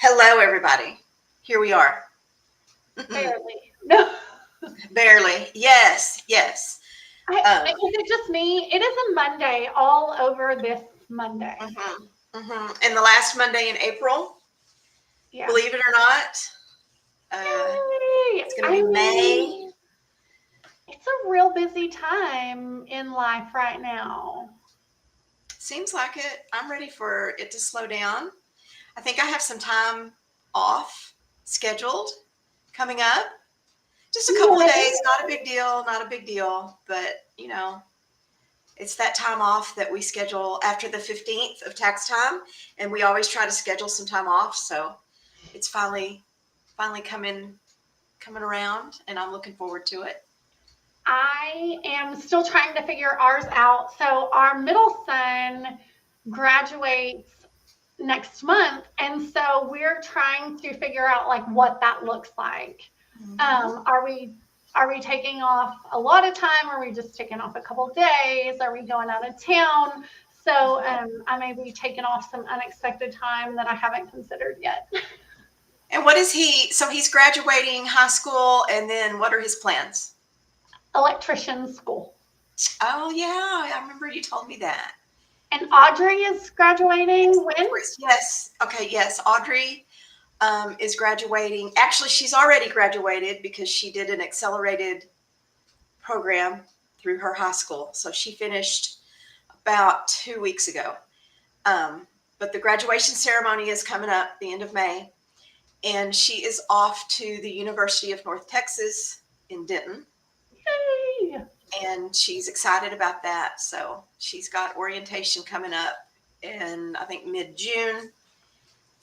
Hello, everybody. Here we are. Barely. No. Barely. Yes, yes. Is it just me? It is a Monday all over this Monday. And the last Monday in April, Yeah. believe it or not, Yay! it's going to be May. It's a real busy time in life right now. Seems like it. I'm ready for it to slow down. I think I have some time off scheduled coming up. Just a couple of days, not a big deal, not a big deal. But, it's that time off that we schedule after the 15th of tax time. And we always try to schedule some time off. So it's finally coming around, and I'm looking forward to it. I am still trying to figure ours out. So our middle son graduates next month, and so we're trying to figure out like what that looks like. Are we taking off a lot of time? Are we just taking off a couple days? Are we going out of town? So I may be taking off some unexpected time that I haven't considered yet. And what is he? So he's graduating high school, and then what are his plans? Electrician school. Oh, yeah. I remember you told me that. And Audrey is graduating when? Yes. Okay, yes. Audrey is graduating. Actually, she's already graduated because she did an accelerated program through her high school. So she finished about 2 weeks ago. But the graduation ceremony is coming up the end of May. And she is off to the University of North Texas in Denton. Yay! And she's excited about that. So she's got orientation coming up in, I think, mid-June.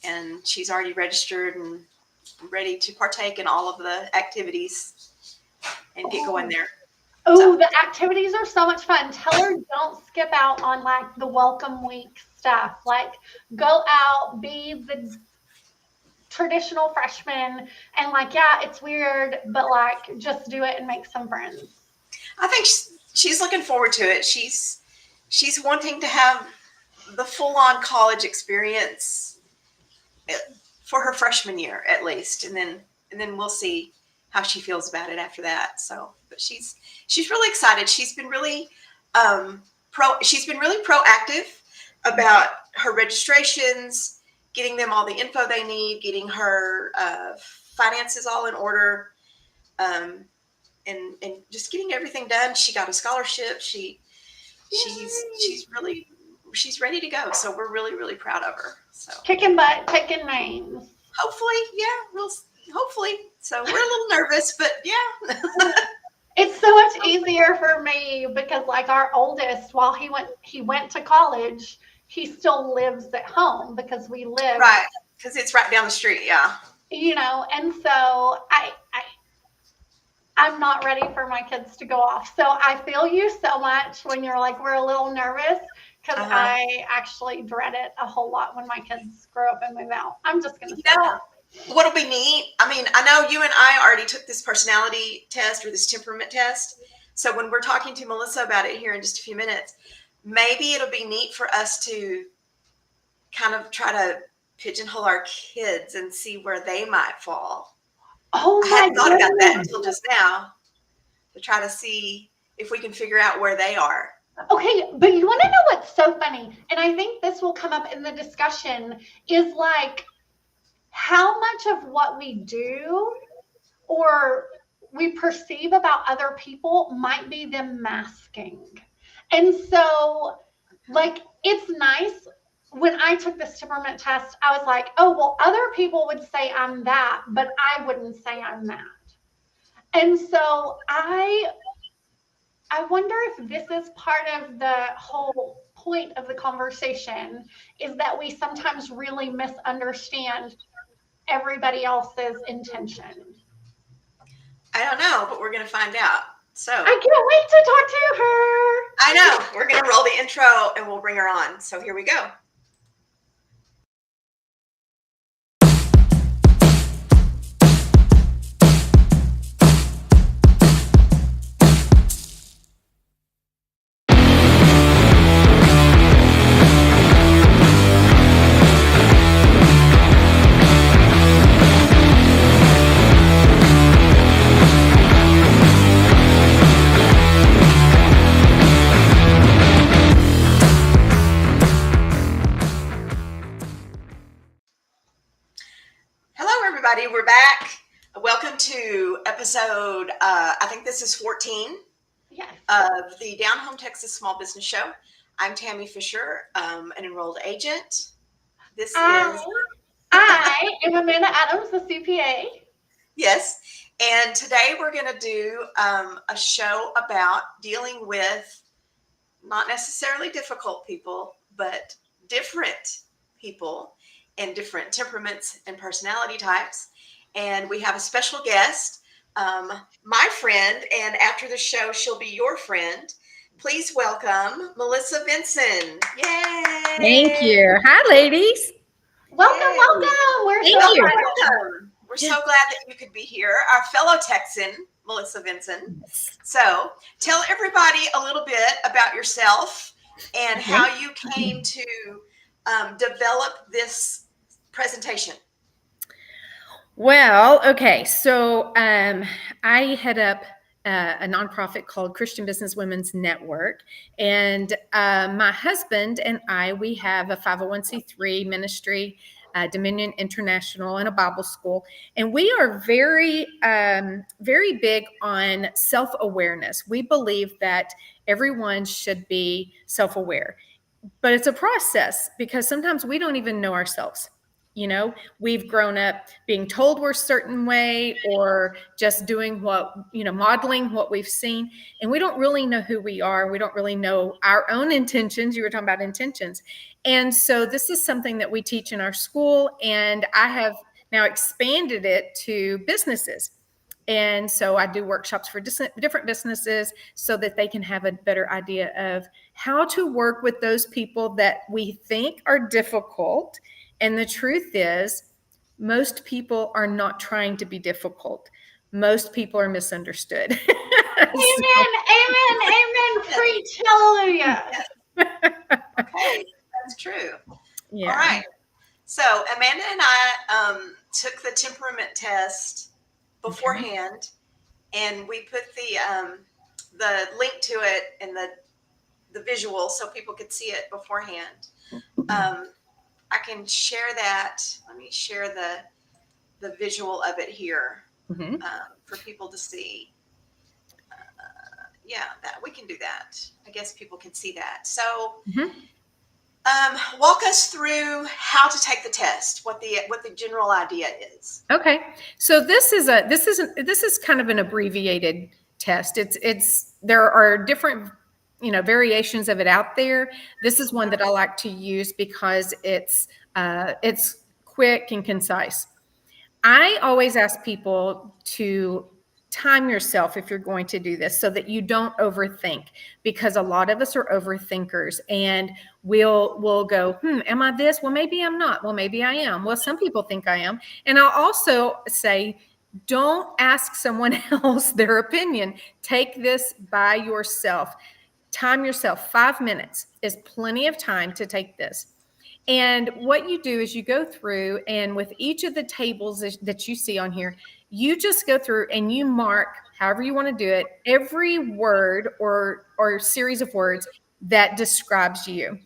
And she's already registered and ready to partake in all of the activities and get going there. Oh, the activities are so much fun. Tell her don't skip out on like the welcome week stuff. Like go out, be the traditional freshman, and like, yeah, it's weird, but like just do it and make some friends. I think she's looking forward to it. She's wanting to have the full-on college experience for her freshman year at least, and then we'll see how she feels about it after that. So, but she's really excited. She's been really proactive about her registrations, getting them all the info they need, getting her finances all in order, and just getting everything done. She got a scholarship. She's ready to go. So we're really, really proud of her. So kicking butt, taking names. Hopefully, yeah, hopefully. So we're a little nervous, but yeah. It's so much easier for me because like our oldest, while he went to college, he still lives at home because we live right, because it's right down the street. Yeah. And so I'm not ready for my kids to go off. So I feel you so much when you're like, we're a little nervous because I actually dread it a whole lot when my kids grow up and move out. I'm just going to say that. What'll be neat, I mean, I know you and I already took this personality test or this temperament test. So when we're talking to Melissa about it here in just a few minutes, maybe it'll be neat for us to kind of try to pigeonhole our kids and see where they might fall. Oh my I hadn't thought about that until just now, to try to see if we can figure out where they are. Okay, but you want to know what's so funny? And I think this will come up in the discussion is like how much of what we do or we perceive about other people might be them masking. And so like it's nice. When I took this temperament test, I was like, oh, well, other people would say I'm that, but I wouldn't say I'm that. And so I wonder if this is part of the whole point of the conversation is that we sometimes really misunderstand everybody else's intention. I don't know, but we're going to find out. So I can't wait to talk to her. I know. We're going to roll the intro and we'll bring her on. So here we go. everybody. We're back. Welcome to episode, I think this is 14 Yes. of the Down Home Texas Small Business Show. I'm Tammy Fisher, an enrolled agent. This is... I am Amanda Adams, the CPA. Yes. And today we're going to do a show about dealing with not necessarily difficult people, but different people and different temperaments and personality types. And we have a special guest, my friend, and after the show, she'll be your friend. Please welcome Melissa Vinson. Yay! Thank you. Hi, ladies. Welcome, Yay. welcome. We're Thank so you. glad. Welcome. We're so glad that you could be here, our fellow Texan, Melissa Vinson. So tell everybody a little bit about yourself and how you came to develop this presentation. Well, okay. So I head up a nonprofit called Christian Business Women's Network. And my husband and I, we have a 501c3 ministry, Dominion International, and a Bible school. And we are very, very big on self-awareness. We believe that everyone should be self-aware. But it's a process because sometimes we don't even know ourselves. You know, we've grown up being told we're a certain way or just doing modeling what we've seen. And we don't really know who we are. We don't really know our own intentions. You were talking about intentions. And so this is something that we teach in our school. And I have now expanded it to businesses. And so I do workshops for different businesses so that they can have a better idea of how to work with those people that we think are difficult. And the truth is, most people are not trying to be difficult. Most people are misunderstood. Amen, amen, amen. Preach, hallelujah. Okay, that's true. Yeah. All right. So Amanda and I took the temperament test beforehand, and we put the link to it in the visual so people could see it beforehand. I can share that. Let me share the visual of it here for people to see. Yeah, that we can do that. I guess people can see that. So walk us through how to take the test, what the general idea is. Okay. So this is kind of an abbreviated test. There are different variations of it out there. This is one that I like to use because it's quick and concise. I always ask people to time yourself if you're going to do this so that you don't overthink, because a lot of us are overthinkers and we'll go, am I this? Well, maybe I'm not. Well, maybe I am. Well, some people think I am. And I'll also say, don't ask someone else their opinion. Take this by yourself. Time yourself. 5 minutes is plenty of time to take this. And what you do is you go through, and with each of the tables that you see on here, you just go through and you mark, however you want to do it, every word or series of words that describes you.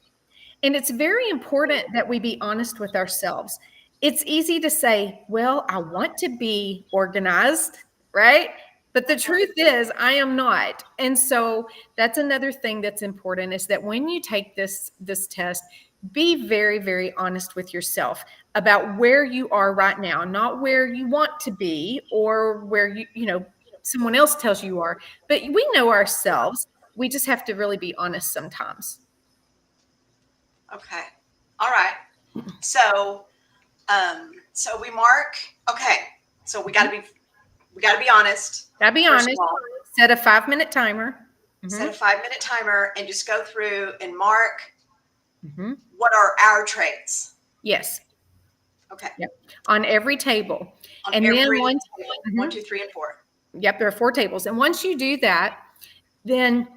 And it's very important that we be honest with ourselves. It's easy to say, well, I want to be organized, right? But the truth is, I am not. And so that's another thing that's important, is that when you take this test, be very, very honest with yourself about where you are right now, not where you want to be or where someone else tells you are. But we know ourselves. We just have to really be honest sometimes. Okay. All right. So we mark. Okay. So we got to be honest. Gotta be honest. Set a 5-minute timer. Set a 5-minute timer and just go through and mark what are our traits. Yes. Okay. Yep. On every table. On every table. 1, 2, 3, and 4. Yep. There are 4 tables. And once you do that, then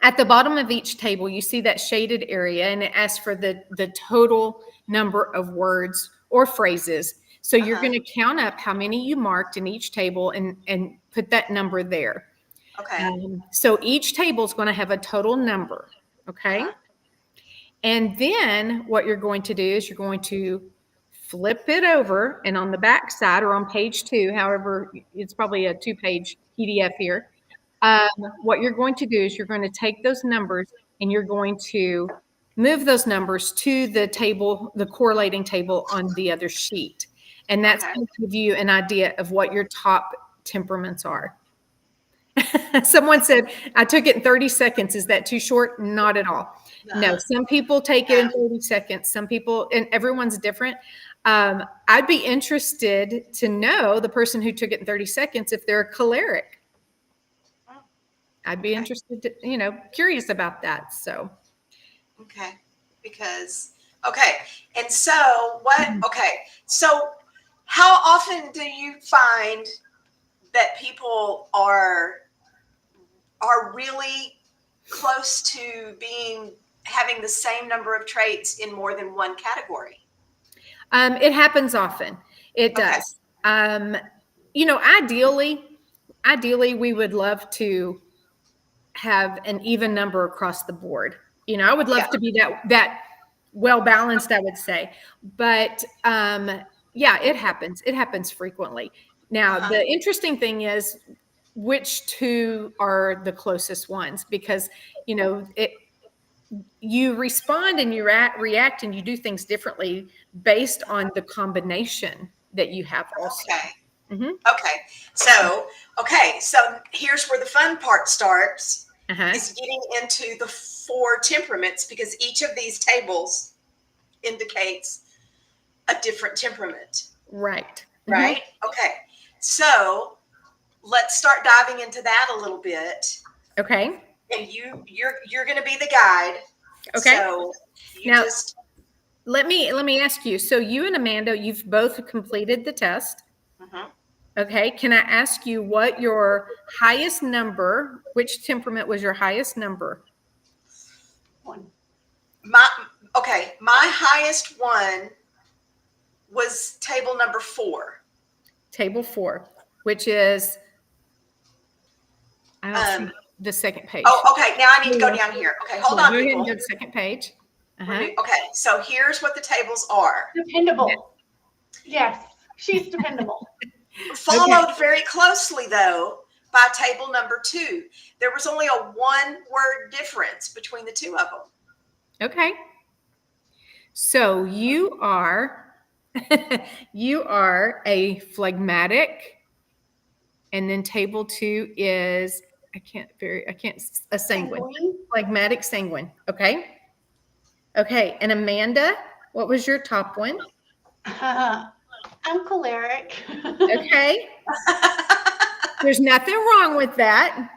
at the bottom of each table, you see that shaded area, and it asks for the total number of words or phrases. So you're going to count up how many you marked in each table and put that number there. Okay. So each table is going to have a total number. Okay. And then what you're going to do is you're going to flip it over, and on the back side or on page 2, however, it's probably a 2-page PDF here. What you're going to do is you're going to take those numbers and you're going to move those numbers to the table, the correlating table on the other sheet. And that's Okay. going to give you an idea of what your top temperaments are. Someone said, I took it in 30 seconds. Is that too short? Not at all. No, some people take it in 30 seconds. Some people, and everyone's different. I'd be interested to know the person who took it in 30 seconds if they're a choleric. I'd be interested to, curious about that. So, Okay. Because, okay. And so so how often do you find that people are really close to having the same number of traits in more than one category? it happens often. It Okay. does. Ideally, we would love to have an even number across the board. I would love Yeah. to be that well balanced, I would say. But yeah, it happens. It happens frequently. Now, Uh-huh. the interesting thing is which two are the closest ones, because you respond and you react and you do things differently based on the combination that you have also. Okay. Mhm. Okay. So here's where the fun part starts. Uh-huh. Is getting into the 4 temperaments, because each of these tables indicates a different temperament, Right. right? Okay. So let's start diving into that a little bit. Okay. And you're going to be the guide. Okay. So you Now- just Let me ask you. So you and Amanda, you've both completed the test. mhm. Okay. Can I ask you what your highest number, which temperament was your highest number? my highest one was table number 4. Table 4, which is, I don't Um, see the second page. Oh, okay. Now I need to go down here. Okay, hold on, Go ahead and people. go to the second page. Uh-huh. Okay, so here's what the tables are. Dependable. Yes, she's dependable. Followed very closely, though, by table number 2. There was only a 1-word difference between the two of them. Okay. So you are a phlegmatic, and then table 2 is a sanguine. Phlegmatic sanguine. Okay. Okay. And Amanda, what was your top one? I'm choleric. Okay. There's nothing wrong with that.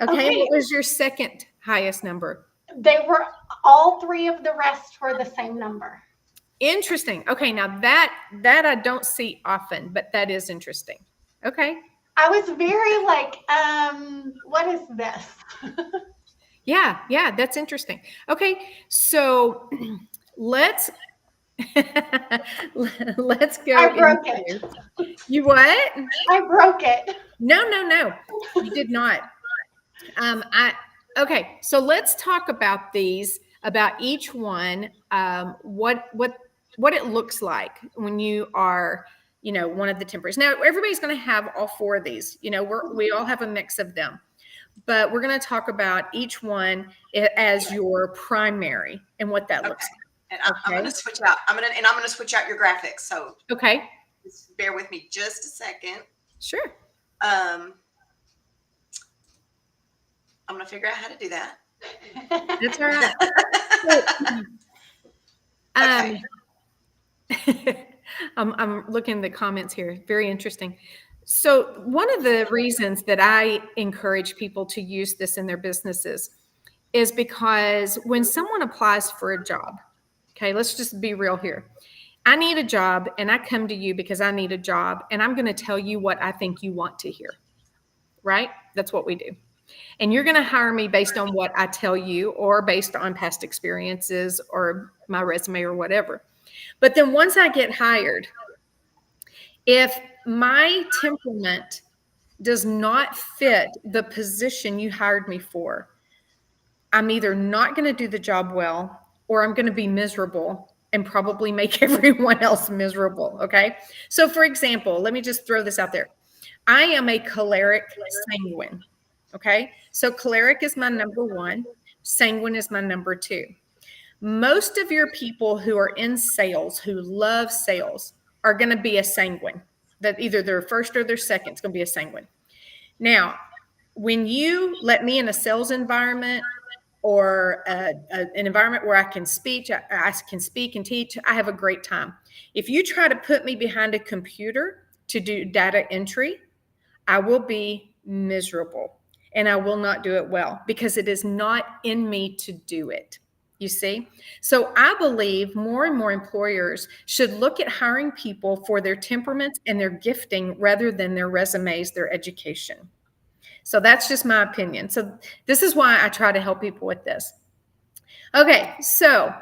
Okay. Okay. What was your second highest number? They were all 3 of the rest were the same number. Interesting. Okay. Now that I don't see often, but that is interesting. Okay. I was very like, what is this? Yeah, that's interesting. Okay. So let's go. I broke it. You what? I broke it. No. You did not. Okay, so let's talk about these, about each one, what it looks like when you are, one of the tempers. Now, everybody's going to have all 4 of these. We all have a mix of them, but we're going to talk about each one as your primary and what that looks And I'm going to switch out. I'm going to switch out your graphics. So like. Okay. just bear with me just a second. Sure. I'm going to figure out how to do that. That's all right. I'm looking at the comments here. Very interesting. So one of the reasons that I encourage people to use this in their businesses is because when someone applies for a job, okay, let's just be real here. I need a job and I come to you because I need a job, and I'm going to tell you what I think you want to hear, right? That's what we do. And you're going to hire me based on what I tell you, or based on past experiences or my resume or whatever. But then once I get hired, if my temperament does not fit the position you hired me for, I'm either not going to do the job well, or I'm going to be miserable, and probably make everyone else miserable. Okay. So for example, let me just throw this out there. I am a choleric sanguine. Okay. So choleric is my number one. Sanguine is my number two. Most of your people who are in sales, who love sales, are going to be a sanguine. That either their first or their second is going to be a sanguine. Now, when you let me in a sales environment or an environment where I can speak and teach, I have a great time. If you try to put me behind a computer to do data entry, I will be miserable and I will not do it well because it is not in me to do it. You see? So I believe more and more employers should look at hiring people for their temperaments and their gifting rather than their resumes, their education. So that's just my opinion. So this is why I try to help people with this. Okay, so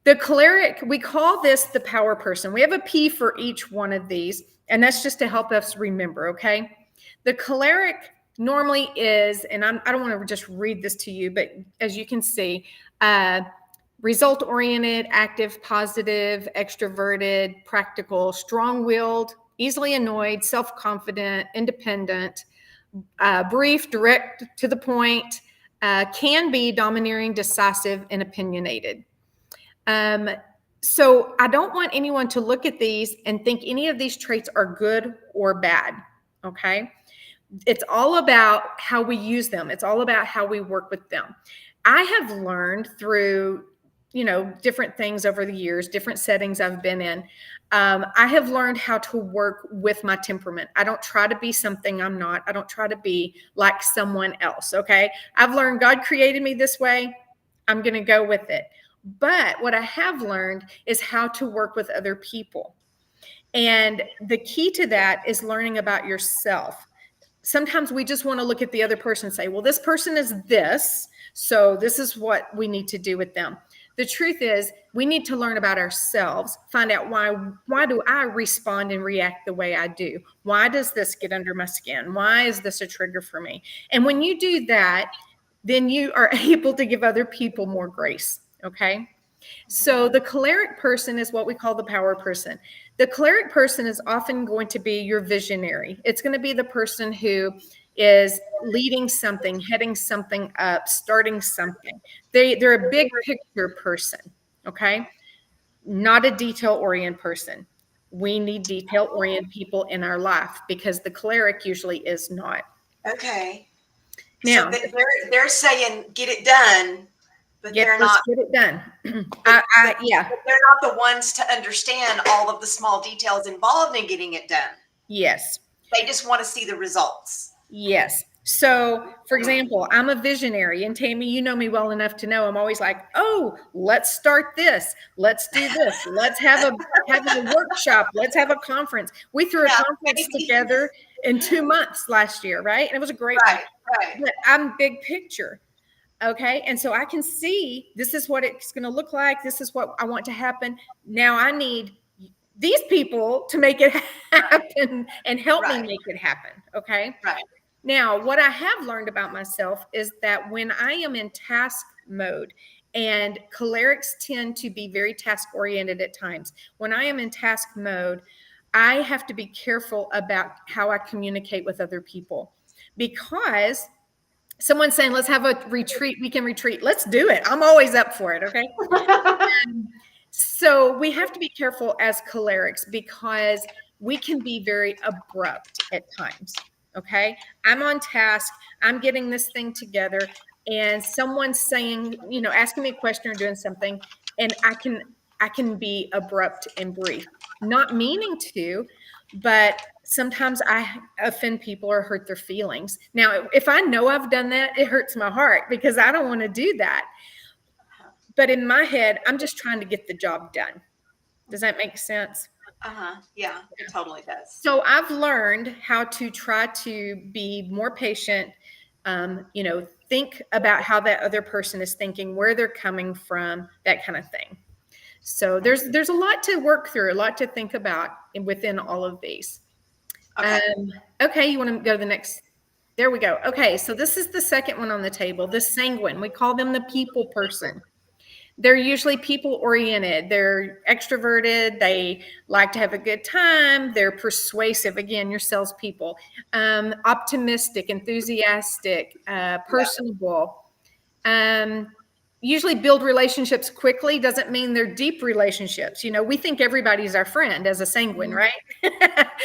the choleric, we call this the power person. We have a P for each one of these, and that's just to help us remember, okay? The choleric normally is, and I don't want to just read this to you, but as you can see, result-oriented, active, positive, extroverted, practical, strong-willed, easily annoyed, self-confident, independent, brief, direct to the point, can be domineering, decisive, and opinionated. So I don't want anyone to look at these and think any of these traits are good or bad, okay? It's all about how we use them. It's all about how we work with them. I have learned through, different things over the years, different settings I've been in. I have learned how to work with my temperament. I don't try to be something I'm not. I don't try to be like someone else. Okay. I've learned God created me this way. I'm going to go with it. But what I have learned is how to work with other people. And the key to that is learning about yourself. Sometimes we just want to look at the other person and say, well, this person is this, so this is what we need to do with them. The truth is, we need to learn about ourselves, find out why do I respond and react the way I do? Why does this get under my skin? Why is this a trigger for me? And when you do that, then you are able to give other people more grace, okay? So the choleric person is what we call the power person. The choleric person is often going to be your visionary. It's going to be the person who is leading something, heading something up, starting something. They're a big picture person, okay? Not a detail-oriented person. We need detail-oriented people in our life because the choleric usually is not. Okay. Now, so they're saying get it done, but they're not. Get it done. Yeah. They're not the ones to understand all of the small details involved in getting it done. Yes. They just want to see the results. Yes. So, for example, I'm a visionary, and Tammy, you know me well enough to know I'm always like, oh, let's start this. Let's do this. Let's have a workshop. Let's have a conference. We threw a conference together in 2 months last year, right? And it was a great one. Right. But I'm big picture. Okay. And so I can see this is what it's going to look like. This is what I want to happen. Now I need these people to make it happen and help me make it happen. Okay. Right. Now, what I have learned about myself is that when I am in task mode, and cholerics tend to be very task oriented at times, when I am in task mode, I have to be careful about how I communicate with other people, because someone's saying, let's have a retreat, we can retreat. Let's do it. I'm always up for it. Okay. So we have to be careful as cholerics because we can be very abrupt at times. Okay. I'm on task. I'm getting this thing together, and someone's saying, asking me a question or doing something, and I can be abrupt and brief, not meaning to, but sometimes I offend people or hurt their feelings. Now, if I know I've done that, it hurts my heart because I don't want to do that. But in my head, I'm just trying to get the job done. Does that make sense? Yeah, it totally does. So I've learned how to try to be more patient, think about how that other person is thinking, where they're coming from, that kind of thing. So there's a lot to work through, a lot to think about within all of these. Okay, you want to go to the next? There we go. Okay, so this is the second one on the table, the sanguine. We call them the people person. They're usually people oriented. They're extroverted. They like to have a good time. They're persuasive. Again, your salespeople. Optimistic, enthusiastic, personable. Usually build relationships quickly. Doesn't mean they're deep relationships. We think everybody's our friend as a sanguine, right?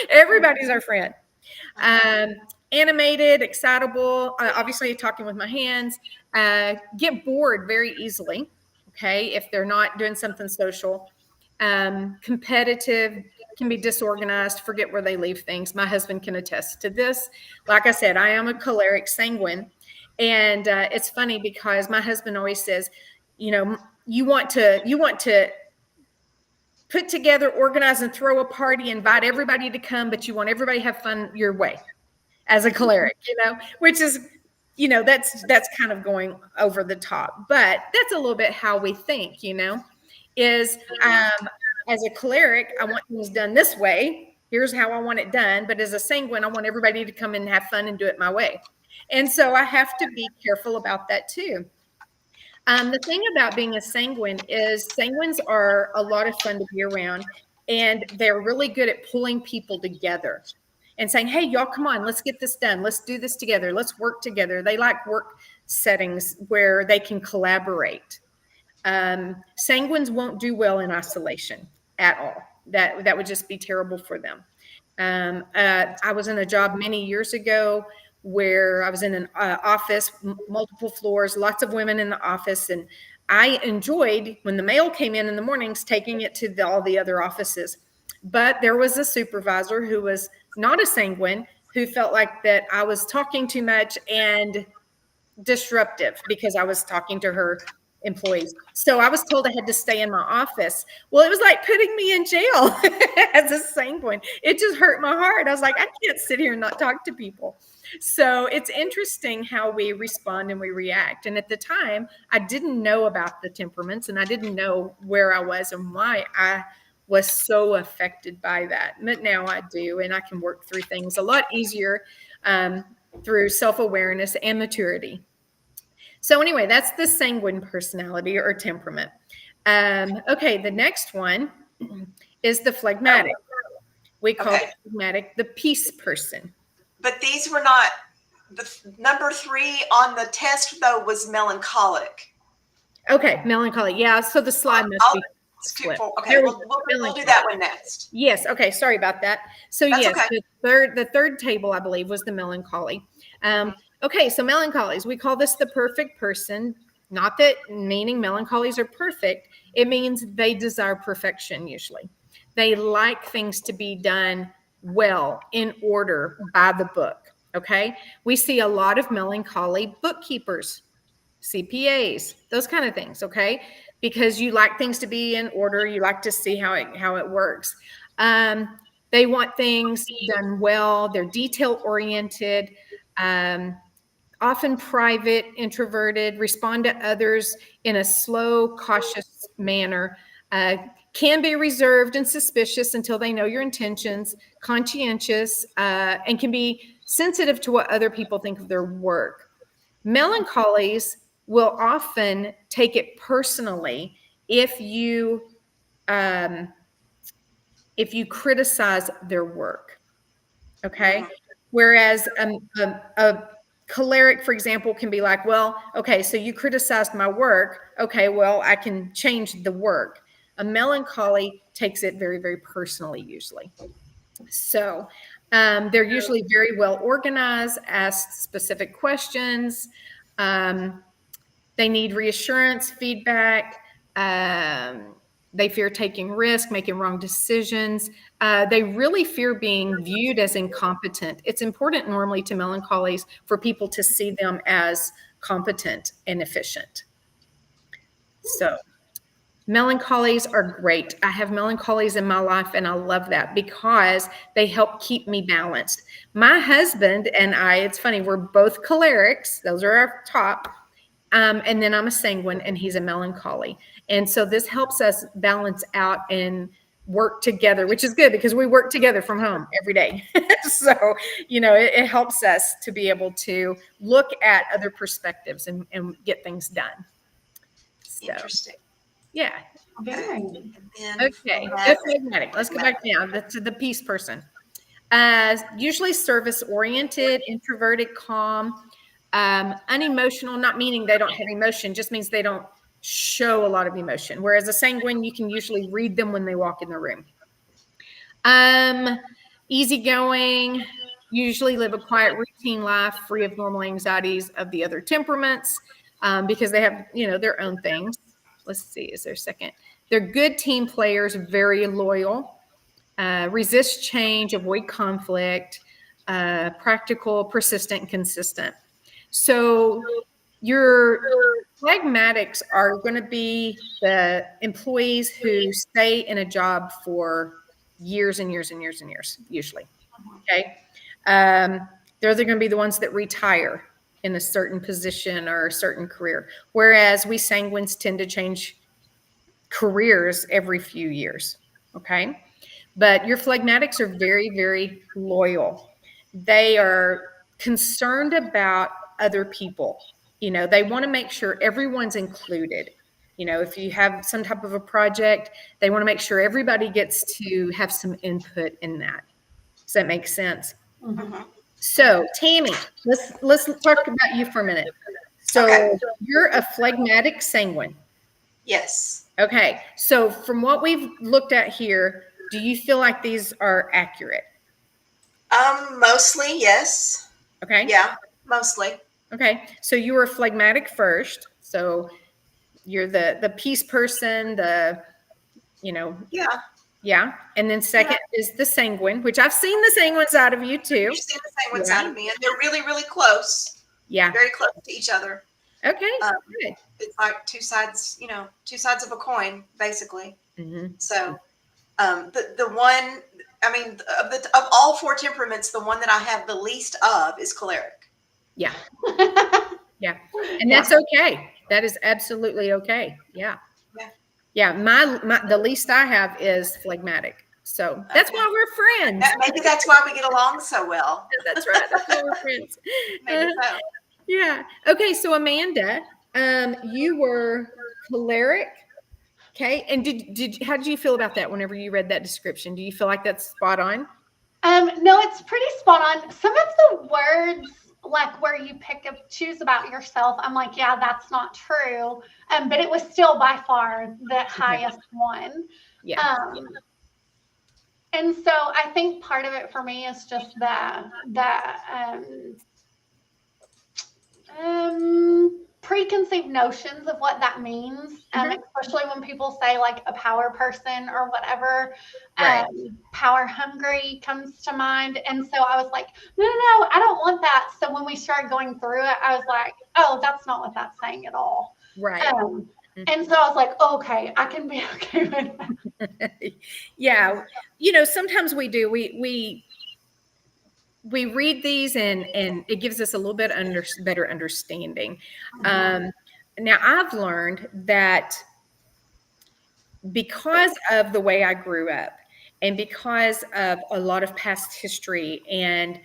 Everybody's our friend. Animated, excitable, obviously talking with my hands, get bored very easily, okay, if they're not doing something social. Competitive, can be disorganized, forget where they leave things. My husband can attest to this. Like I said, I am a choleric sanguine. And it's funny because my husband always says, you want to put together, organize, and throw a party, invite everybody to come, but you want everybody to have fun your way as a choleric, which is, that's kind of going over the top, but that's a little bit how we think, is as a choleric, I want things done this way. Here's how I want it done. But as a sanguine, I want everybody to come in and have fun and do it my way. And so I have to be careful about that too. The thing about being a sanguine is sanguines are a lot of fun to be around, and they're really good at pulling people together and saying, hey, y'all, come on, let's get this done. Let's do this together. Let's work together. They like work settings where they can collaborate. Sanguines won't do well in isolation at all. That would just be terrible for them. I was in a job many years ago where I was in an office, multiple floors, lots of women in the office. And I enjoyed when the mail came in the mornings, taking it to all the other offices. But there was a supervisor who was not a sanguine, who felt like that I was talking too much and disruptive because I was talking to her employees. So I was told I had to stay in my office. Well, it was like putting me in jail as a sanguine. It just hurt my heart. I was like, I can't sit here and not talk to people. So it's interesting how we respond and we react. And at the time, I didn't know about the temperaments, and I didn't know where I was and why I was so affected by that. But now I do, and I can work through things a lot easier through self-awareness and maturity. So anyway, that's the sanguine personality or temperament. Okay, the next one is the phlegmatic. We call it phlegmatic, the peace person. But these were not, the number 3 on the test, though, was melancholic. Okay, melancholic. Yeah, so the slide must be split. Okay, we'll do that one next. Yes, okay, sorry about that. So That's yes, okay. the third table, I believe, was the melancholy. Okay, so melancholies, we call this the perfect person. Not that meaning melancholies are perfect. It means they desire perfection usually. They like things to be done well, in order, by the book, okay? We see a lot of melancholy bookkeepers, CPAs, those kind of things, okay? Because you like things to be in order. You like to see how it works. They want things done well. They're detail-oriented, often private, introverted, respond to others in a slow, cautious manner, can be reserved and suspicious until they know your intentions, conscientious, and can be sensitive to what other people think of their work. Melancholies will often take it personally if you criticize their work, okay? Whereas a choleric, for example, can be like, well, okay, so you criticized my work. Okay, well, I can change the work. A melancholy takes it very, very personally usually. So they're usually very well organized, ask specific questions. They need reassurance, feedback. They fear taking risk, making wrong decisions. They really fear being viewed as incompetent. It's important normally to melancholies for people to see them as competent and efficient. So melancholies are great. I have melancholies in my life, and I love that because they help keep me balanced. My husband and I, it's funny, we're both cholerics. Those are our top. And then I'm a sanguine, and he's a melancholy. And so this helps us balance out and work together, which is good because we work together from home every day. So, it helps us to be able to look at other perspectives and get things done. So. Interesting. Yeah. Very. And then Okay. That's phlegmatic. Let's go back down to the peace person. Usually service oriented, introverted, calm, unemotional, not meaning they don't have emotion, just means they don't show a lot of emotion. Whereas a sanguine, you can usually read them when they walk in the room. Easygoing, usually live a quiet routine life, free of normal anxieties of the other temperaments, because they have, their own things. Let's see, is there a second? They're good team players, very loyal, resist change, avoid conflict, practical, persistent, and consistent. So your phlegmatics are going to be the employees who stay in a job for years and years and years and years, usually. Okay. They're going to be the ones that retire in a certain position or a certain career. Whereas we sanguines tend to change careers every few years. Okay. But your phlegmatics are very, very loyal. They are concerned about other people. They want to make sure everyone's included. If you have some type of a project, they want to make sure everybody gets to have some input in that. Does that make sense? Mhm. So, Tammy, let's talk about you for a minute. So, you're a phlegmatic sanguine. Yes. Okay. So, from what we've looked at here, do you feel like these are accurate? Mostly, yes. Okay. Yeah, mostly. Okay. So you were phlegmatic first. So you're the peace person, Yeah. yeah. And then second is the sanguine, which I've seen the sanguines out of you too. You're seeing the same ones out of me, and they're really, really close. Yeah. Very close to each other. Okay. Good. It's like two sides of a coin, basically. Mm-hmm. So, the one, I mean, of all four temperaments, the one that I have the least of is choleric. Yeah. Yeah. And that's okay. That is absolutely okay. Yeah. Yeah. Yeah. The least I have is phlegmatic. So that's why we're friends. Maybe that's why we get along so well. That's right. That's why we're friends. Maybe so. Yeah. Okay. So Amanda, you were choleric. Okay. And how did you feel about that whenever you read that description? Do you feel like that's spot on? No, it's pretty spot on. Some of the words, like where you choose about yourself, I'm like, yeah, that's not true. But it was still by far the highest one. Yeah. And so I think part of it for me is just the preconceived notions of what that means, especially when people say like a power person or whatever. Right. Power hungry comes to mind. And so I was like, no, I don't want that. So when we started going through it, I was like, oh, that's not what that's saying at all. Right. And so I was like, okay, I can be okay with that. Yeah. Sometimes we do. We read these and it gives us a little bit better understanding. Now I've learned that because of the way I grew up and because of a lot of past history and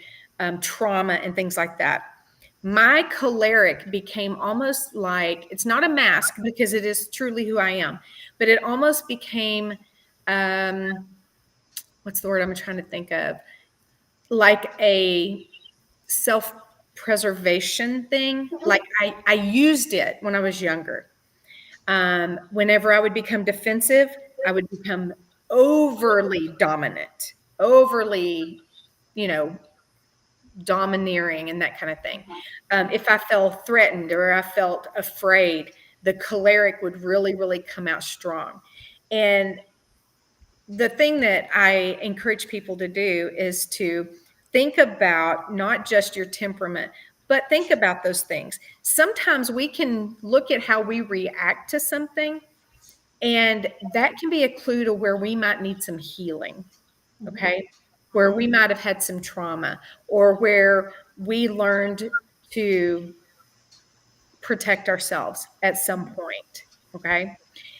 trauma and things like that, my choleric became almost like, it's not a mask because it is truly who I am, but it almost became, what's the word I'm trying to think of? Like a self-preservation thing. Like I used it when I was younger. Whenever I would become defensive, I would become overly dominant, overly, domineering and that kind of thing. If I felt threatened or I felt afraid, the choleric would really, really come out strong. And the thing that I encourage people to do is to think about not just your temperament, but think about those things. Sometimes we can look at how we react to something, and that can be a clue to where we might need some healing, okay? Where we might have had some trauma or where we learned to protect ourselves at some point, okay?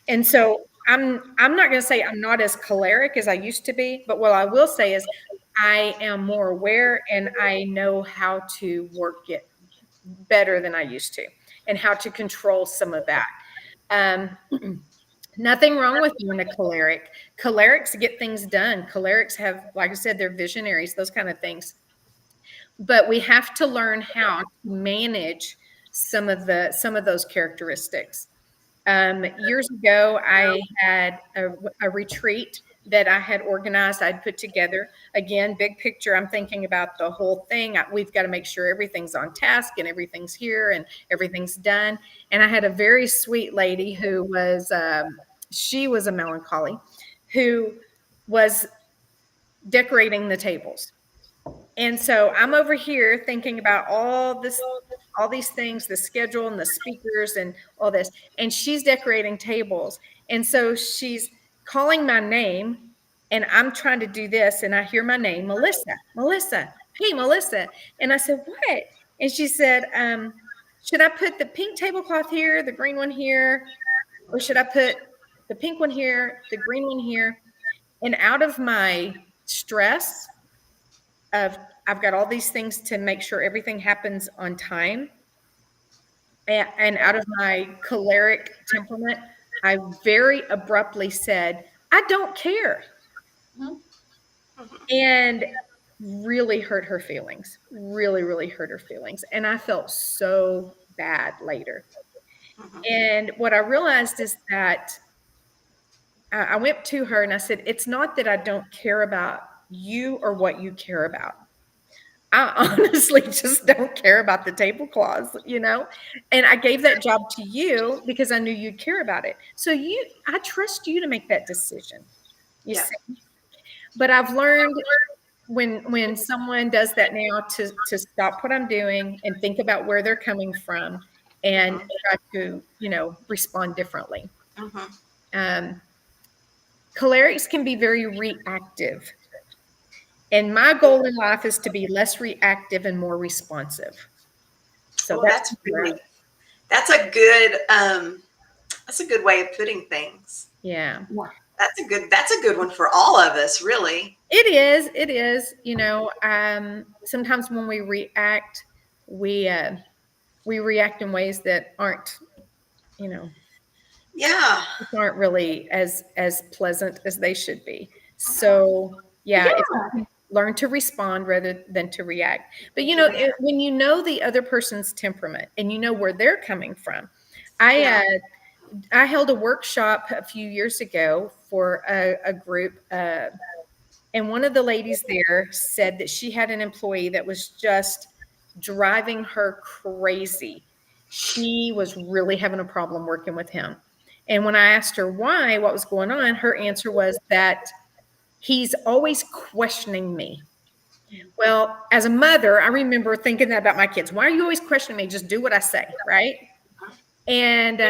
And so I'm not going to say I'm not as choleric as I used to be, but what I will say is I am more aware and I know how to work it better than I used to and how to control some of that. Nothing wrong with being a choleric. Cholerics get things done. Cholerics have, like I said, they're visionaries, those kind of things. But we have to learn how to manage some of those characteristics. Years ago, I had a retreat that I had organized, I'd put together. Again, big picture, I'm thinking about the whole thing. We've got to make sure everything's on task and everything's here and everything's done. And I had a very sweet lady who was, she was a melancholy, who was decorating the tables. And so I'm over here thinking about all these things, the schedule and the speakers and all this. And she's decorating tables. And so she's calling my name and I'm trying to do this. And I hear my name, Melissa, hey, Melissa. And I said, what? And she said, should I put the pink tablecloth here, the green one here? Or should I put the pink one here, the green one here? And out of my stress of I've got all these things to make sure everything happens on time, and out of my choleric temperament, I very abruptly said, I don't care. And really hurt her feelings, really hurt her feelings. And I felt so bad later. And what I realized is that I went to her and I said, it's not that I don't care about you or what you care about. I honestly just don't care about the tablecloths, and I gave that job to you because I knew you'd care about it. So I trust you to make that decision. You see? But I've learned when someone does that now to stop what I'm doing and think about where they're coming from and try to, respond differently. Cholerics can be very reactive. And my goal in life is to be less reactive and more responsive. So that's a good way of putting things. Yeah. That's a good one for all of us, really. It is. Sometimes when we react, we react in ways that aren't, aren't really as pleasant as they should be. So if you learn to respond rather than to react. But when you know the other person's temperament and you know where they're coming from. I held a workshop a few years ago for a group, and one of the ladies there said that she had an employee that was just driving her crazy. She was really having a problem working with him. And when I asked her why, what was going on, her answer was that he's always questioning me. Well, as a mother, I remember thinking that about my kids. Why are you always questioning me? Just do what I say, right? And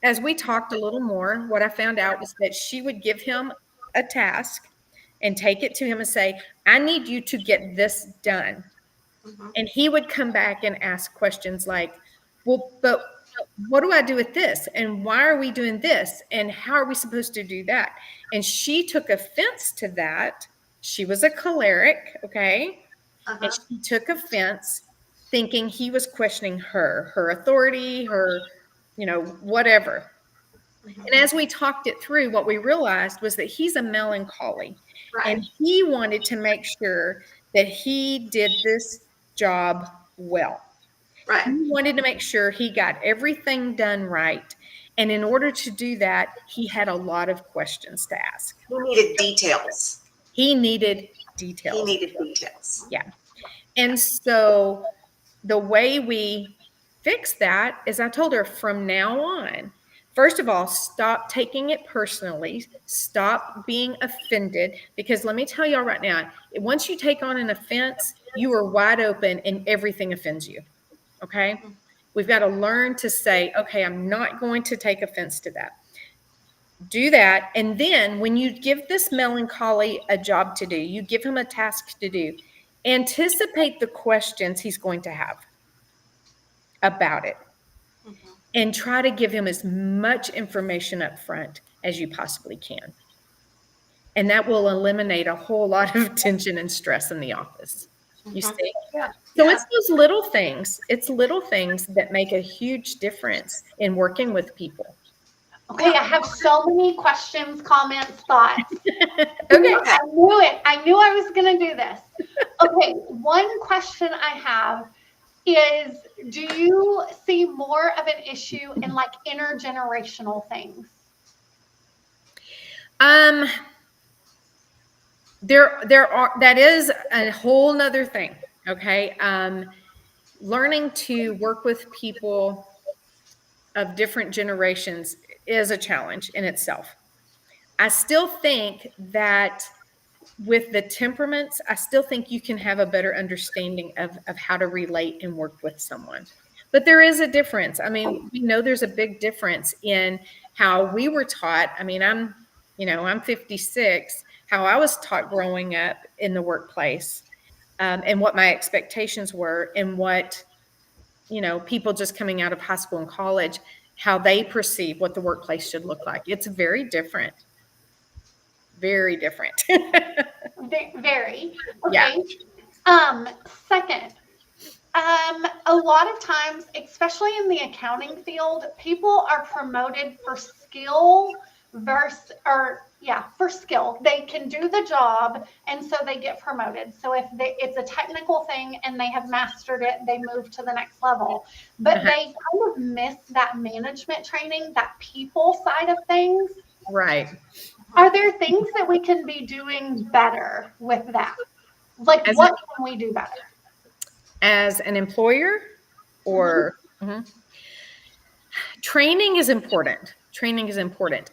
as we talked a little more, what I found out was that she would give him a task and take it to him and say, I need you to get this done. And he would come back and ask questions like, well, but what do I do with this? And why are we doing this? And how are we supposed to do that? And she took offense to that. She was a choleric, okay? And she took offense thinking he was questioning her authority, her, whatever. And as we talked it through, what we realized was that he's a melancholy. Right. And he wanted to make sure that he did this job well. Right. He wanted to make sure he got everything done right. And in order to do that, he had a lot of questions to ask. He needed details. Yeah. And so the way we fix that is I told her from now on, first of all, stop taking it personally. Stop being offended. Because let me tell y'all right now, once you take on an offense, you are wide open and everything offends you. Okay? We've got to learn to say, okay, I'm not going to take offense to that. Do that. And then when you give this melancholy a job to do, you give him a task to do, anticipate the questions he's going to have about it. And try to give him as much information up front as you possibly can. And that will eliminate a whole lot of tension and stress in the office. You see? Yeah. So it's those little things. It's little things that make a huge difference in working with people. Okay, I have so many questions, comments, thoughts. Okay. I knew it. I knew I was going to do this. Okay, one question I have is, do you see more of an issue in like intergenerational things? There are, that is a whole nother thing. Okay. Learning to work with people of different generations is a challenge in itself. I still think that with the temperaments, I still think you can have a better understanding of how to relate and work with someone. But there is a difference. I mean, we know there's a big difference in how we were taught. I mean, I'm 56, how I was taught growing up in the workplace, and what my expectations were, and what, people just coming out of high school and college, how they perceive what the workplace should look like. It's very different. Very different. Very. Yeah. Okay. Second, a lot of times, especially in the accounting field, people are promoted for skill for skill. They can do the job, and so they get promoted. So if it's a technical thing and they have mastered it, they move to the next level. But they kind of miss that management training, that people side of things. Right. Are there things that we can be doing better with that? Like, what can we do better? As an employer, or training is important. Training is important.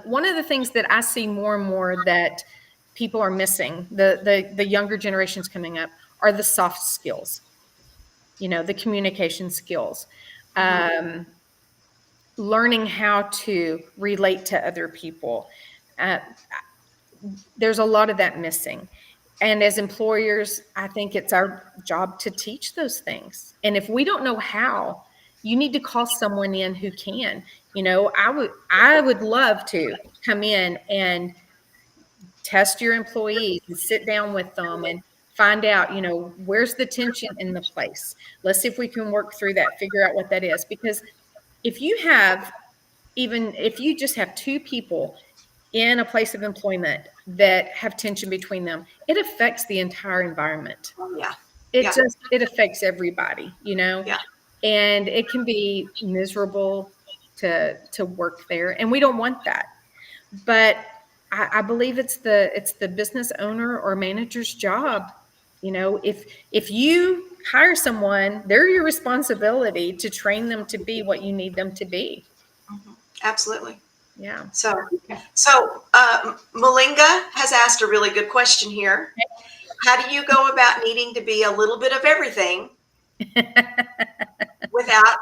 One of the things that I see more and more that people are missing, the younger generations coming up, are the soft skills, the communication skills, learning how to relate to other people. There's a lot of that missing. And as employers, I think it's our job to teach those things. And if we don't know how, you need to call someone in who can. I would love to come in and test your employees and sit down with them and find out, where's the tension in the place. Let's see if we can work through that, figure out what that is. Because if you just have two people in a place of employment that have tension between them, it affects the entire environment. Yeah. It affects everybody, Yeah. and it can be miserable to work there. And we don't want that. But I believe it's the business owner or manager's job. If you hire someone, they're your responsibility to train them to be what you need them to be. Absolutely. Yeah. So Malinga has asked a really good question here. How do you go about needing to be a little bit of everything without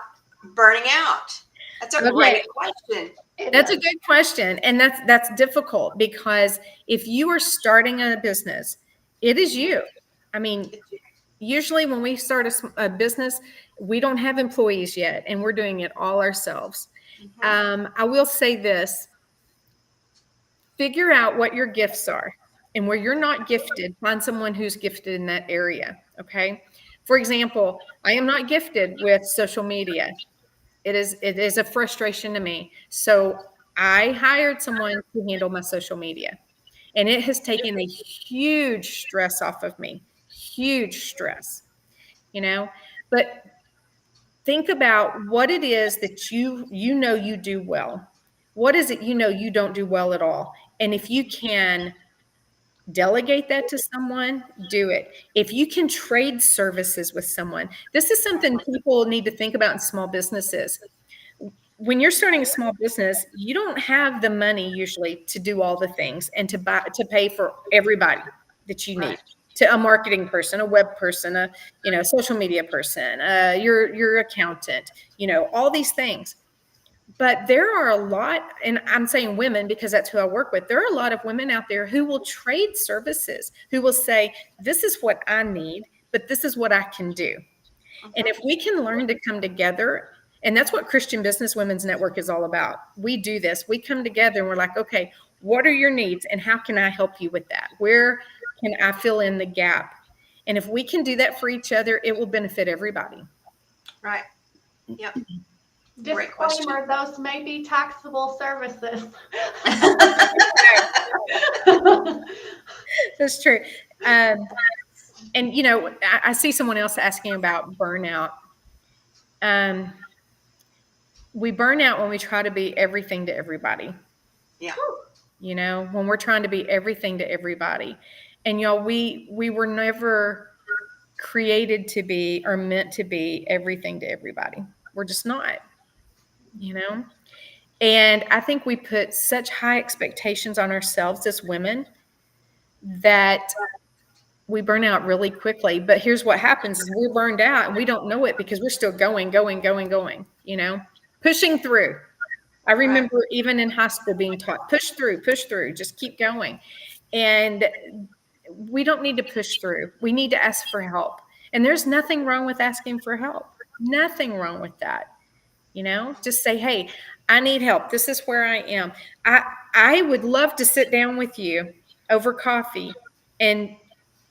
burning out? That's a great question. That's a good question. And that's difficult, because if you are starting a business, it is you. I mean, usually when we start a business, we don't have employees yet, and we're doing it all ourselves. I will say this: figure out what your gifts are, and where you're not gifted, find someone who's gifted in that area. Okay. For example, I am not gifted with social media. It is a frustration to me. So I hired someone to handle my social media, and it has taken a huge stress off of me, huge stress, but think about what it is that you do well. What is it you don't do well at all? And if you can delegate that to someone, do it. If you can trade services with someone, this is something people need to think about in small businesses. When you're starting a small business, you don't have the money usually to do all the things and to pay for everybody that you need. To a marketing person, a web person, a social media person, your accountant, all these things. But there are a lot, and I'm saying women because that's who I work with. There are a lot of women out there who will trade services, who will say, this is what I need, but this is what I can do. And if we can learn to come together, and that's what Christian Business Women's Network is all about. We do this. We come together and we're like, okay, what are your needs and how can I help you with that? Where can I fill in the gap? And if we can do that for each other, it will benefit everybody. Right. Yep. Great question. Disclaimer, those may be taxable services. That's true. And I see someone else asking about burnout. We burn out when we try to be everything to everybody. Yeah. When we're trying to be everything to everybody. And y'all, we were never created to be or meant to be everything to everybody. We're just not, And I think we put such high expectations on ourselves as women that we burn out really quickly. But here's what happens is we're burned out and we don't know it because we're still going, pushing through. I remember even in high school being taught, push through, just keep going. And we don't need to push through. We need to ask for help. And there's nothing wrong with asking for help. Nothing wrong with that. Just say, hey, I need help. This is where I am. I would love to sit down with you over coffee and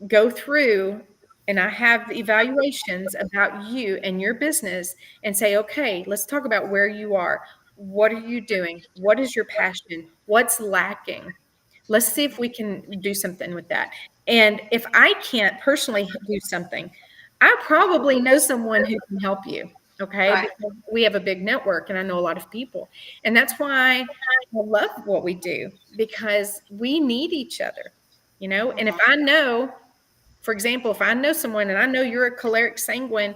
go through, and I have evaluations about you and your business and say, okay, let's talk about where you are. What are you doing? What is your passion? What's lacking? Let's see if we can do something with that. And if I can't personally do something, I probably know someone who can help you. Okay. Right. Because we have a big network and I know a lot of people. And that's why I love what we do, because we need each other, and if I know, for example, if I know someone and I know you're a choleric sanguine,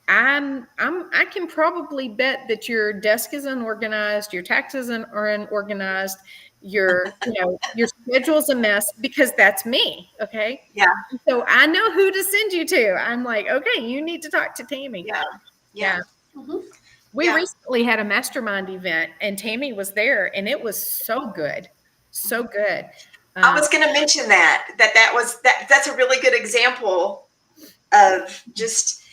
I can probably bet that your desk is unorganized, your taxes are unorganized, your schedule's a mess, because that's me. Okay. Yeah. So I know who to send you to. I'm like, okay, you need to talk to Tammy. Yeah. Mm-hmm. We recently had a mastermind event and Tammy was there and it was so good. So good. I was going to mention that's a really good example of just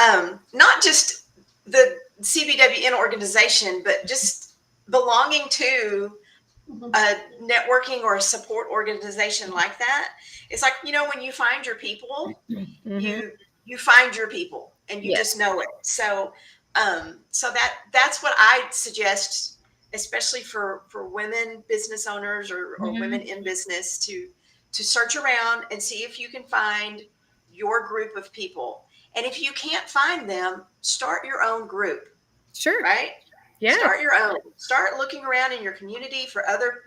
not just the CBWN organization, but just belonging to a networking or a support organization like that. It's like, when you find your people, you find your people and you just know it. So that's what I suggest, especially for women business owners or women in business, to search around and see if you can find your group of people. And if you can't find them, start your own group. Sure. Right? Yeah. Start your own. Start looking around in your community for other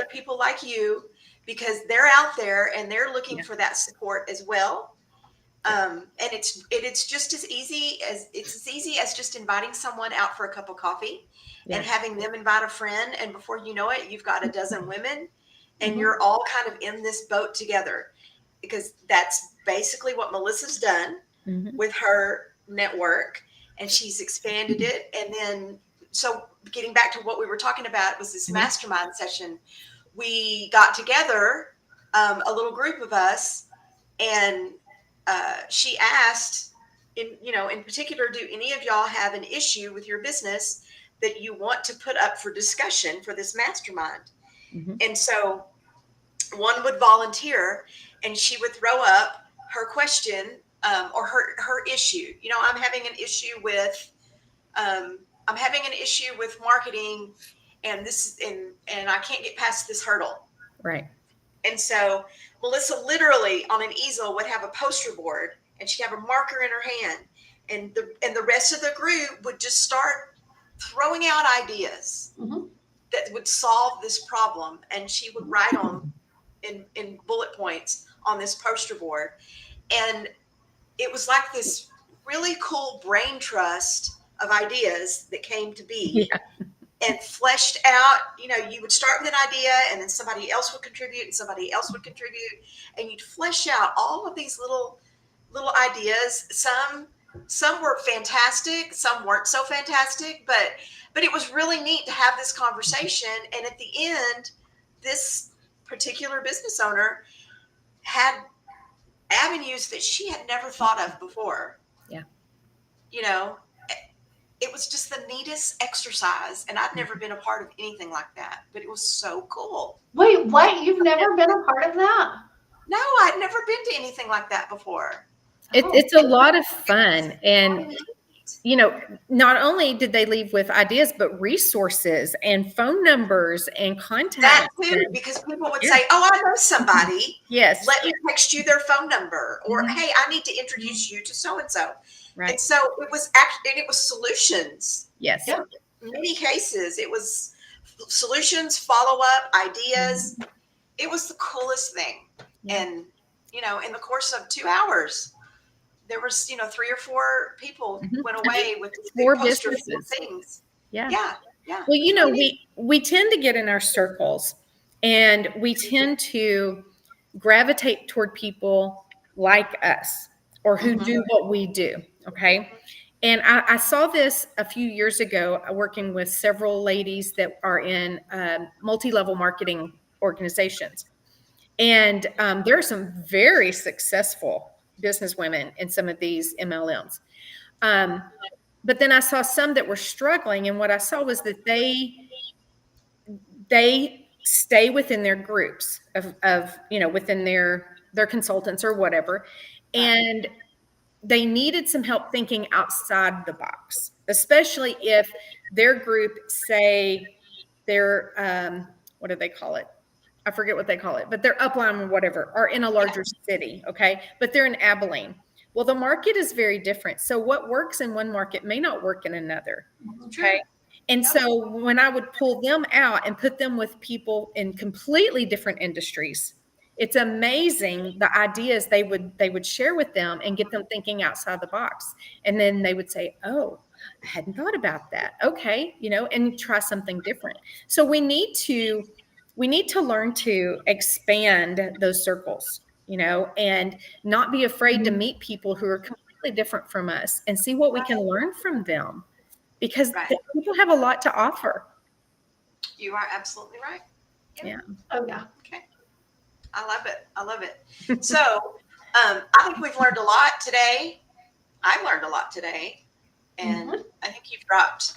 people like you, because they're out there and they're looking for that support as well. And it's just as easy as just inviting someone out for a cup of coffee and having them invite a friend. And before you know it, you've got a dozen women and you're all kind of in this boat together, because that's basically what Melissa's done with her network, and she's expanded it. And then, so getting back to what we were talking about was this mastermind session. We got together, a little group of us, and she asked, in particular, do any of y'all have an issue with your business that you want to put up for discussion for this mastermind? And so one would volunteer and she would throw up her question or her issue. I'm having an issue with marketing, and and I can't get past this hurdle. Right. And so Melissa literally on an easel would have a poster board and she'd have a marker in her hand, and the rest of the group would just start throwing out ideas that would solve this problem. And she would write them in bullet points on this poster board. And it was like this really cool brain trust of ideas that came to be. And fleshed out, you would start with an idea and then somebody else would contribute and somebody else would contribute. And you'd flesh out all of these little ideas. Some were fantastic, some weren't so fantastic, but it was really neat to have this conversation. And at the end, this particular business owner had avenues that she had never thought of before. Yeah. It was just the neatest exercise, and I've never been a part of anything like that, but it was so cool. Wait, what? You've never been a part of that? No, I'd never been to anything like that before. It's a lot of fun. And not only did they leave with ideas, but resources and phone numbers and That contacts. too, because people would Yeah. say, "Oh, I know somebody. Yes. Let me text you their phone number," or Mhm. "Hey, I need to introduce you to so and so." Right. And so it was actually, and it was solutions. Yes. Yeah. In many cases, it was solutions, follow up, ideas. It was the coolest thing. Yeah. And in the course of 2 hours, there was 3 or 4 people Mhm. went away with this big 4 poster full of businesses. things. Yeah. Yeah. Well, we tend to get in our circles and we tend to gravitate toward people like us or who Mhm. do what we do. Okay. And I saw this a few years ago working with several ladies that are in multi-level marketing organizations. And there are some very successful business women in some of these MLMs. But then I saw some that were struggling. And what I saw was that they stay within their groups of within their consultants or whatever. And they needed some help thinking outside the box, especially if their group, say, they're what do they call it? I forget what they call it, but they're upline or whatever, are in a larger city, okay? But they're in Abilene. Well, the market is very different. So what works in one market may not work in another, okay? And so when I would pull them out and put them with people in completely different industries, it's amazing the ideas they would share with them and get them thinking outside the box. And then they would say, "Oh, I hadn't thought about that." Okay, and try something different. So we need to learn to expand those circles, and not be afraid to meet people who are completely different from us and see what we can learn from them, because Right. people have a lot to offer. You are absolutely right. Yeah. Oh, yeah. Okay. I love it. So I think we've learned a lot today. I've learned a lot today. And I think you've dropped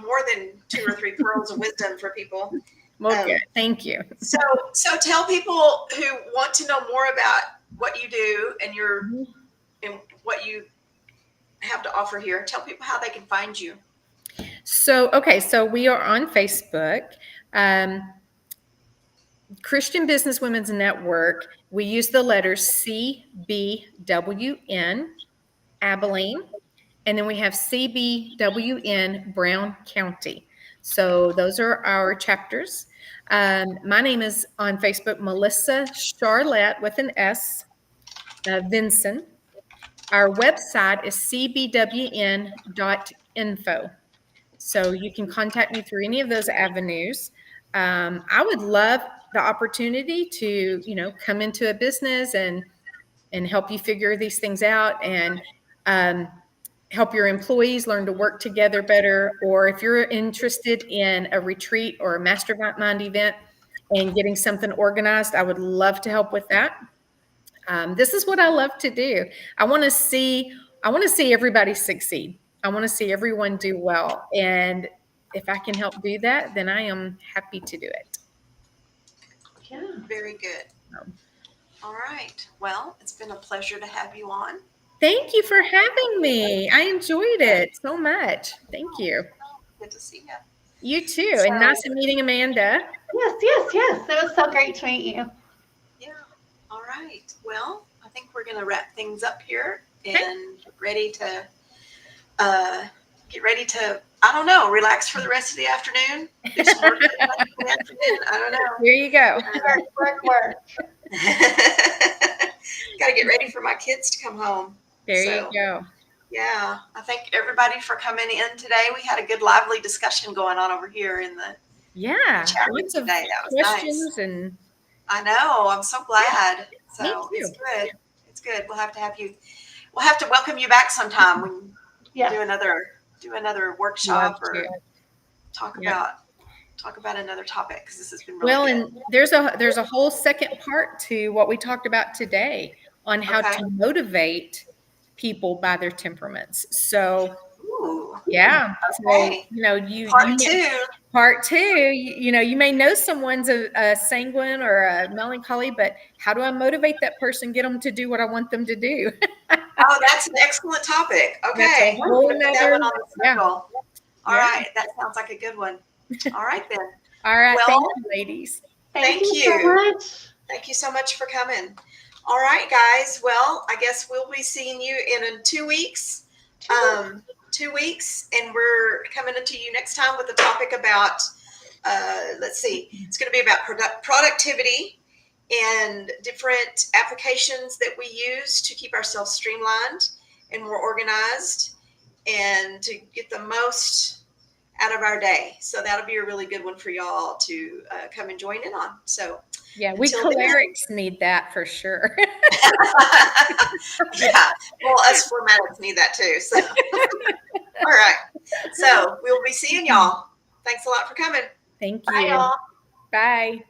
more than 2 or 3 pearls of wisdom for people. Well, good. Thank you. So tell people who want to know more about what you do and and what you have to offer here. Tell people how they can find you. So we are on Facebook. Christian Business Women's Network. We use the letters CBWN, Abilene, and then we have CBWN, Brown County. So those are our chapters. My name is on Facebook, Melissa Charlotte with an S, Vinson. Our website is cbwn.info. So you can contact me through any of those avenues. I would love the opportunity to, come into a business and help you figure these things out and help your employees learn to work together better. Or if you're interested in a retreat or a mastermind event and getting something organized, I would love to help with that. This is what I love to do. I want to see everybody succeed. I want to see everyone do well. And if I can help do that, then I am happy to do it. Yeah. Very good. All right. Well, it's been a pleasure to have you on. Thank you for having me. I enjoyed it so much. Thank you. Good to see you. You too. And nice meeting Amanda. Yes. It was so great to meet you. Yeah. All right. Well, I think we're going to wrap things up here and get ready to I don't know, relax for the rest of the afternoon. Do some work for the rest of the afternoon. I don't know. Here you go. Work. Got to get ready for my kids to come home. There you go. Yeah. I thank everybody for coming in today. We had a good, lively discussion going on over here in the chat room lots of today. That was questions nice. and I know. I'm so glad. So Me too. it's good. It's good. We'll have to have you. We'll have to welcome you back sometime. We can do another workshop or talk about another topic, because this has been really good. And there's a whole second part to what we talked about today on how to motivate people by their temperaments. So yeah. Okay. So, part two, you may know someone's a sanguine or a melancholy, but how do I motivate that person, get them to do what I want them to do? Oh, that's an excellent topic. Okay. That's a whole We'll put that one nother- on the yeah. schedule. All Yeah. right. That sounds like a good one. All right then. All right. Well- Thank you, ladies. Thank Thank you so you. much. Thank you so much for coming. All right, guys. Well, I guess we'll be seeing you in 2 weeks. 2 weeks, and we're coming to you next time with a topic about, let's see, it's going to be about productivity and different applications that we use to keep ourselves streamlined and more organized and to get the most out of our day. So that'll be a really good one for y'all to come and join in on. So Yeah, we Until then. cholerics need that for sure. yeah, well, us formatics need that too. So, all right. So we'll be seeing y'all. Thanks a lot for coming. Thank you. Bye, y'all. Bye.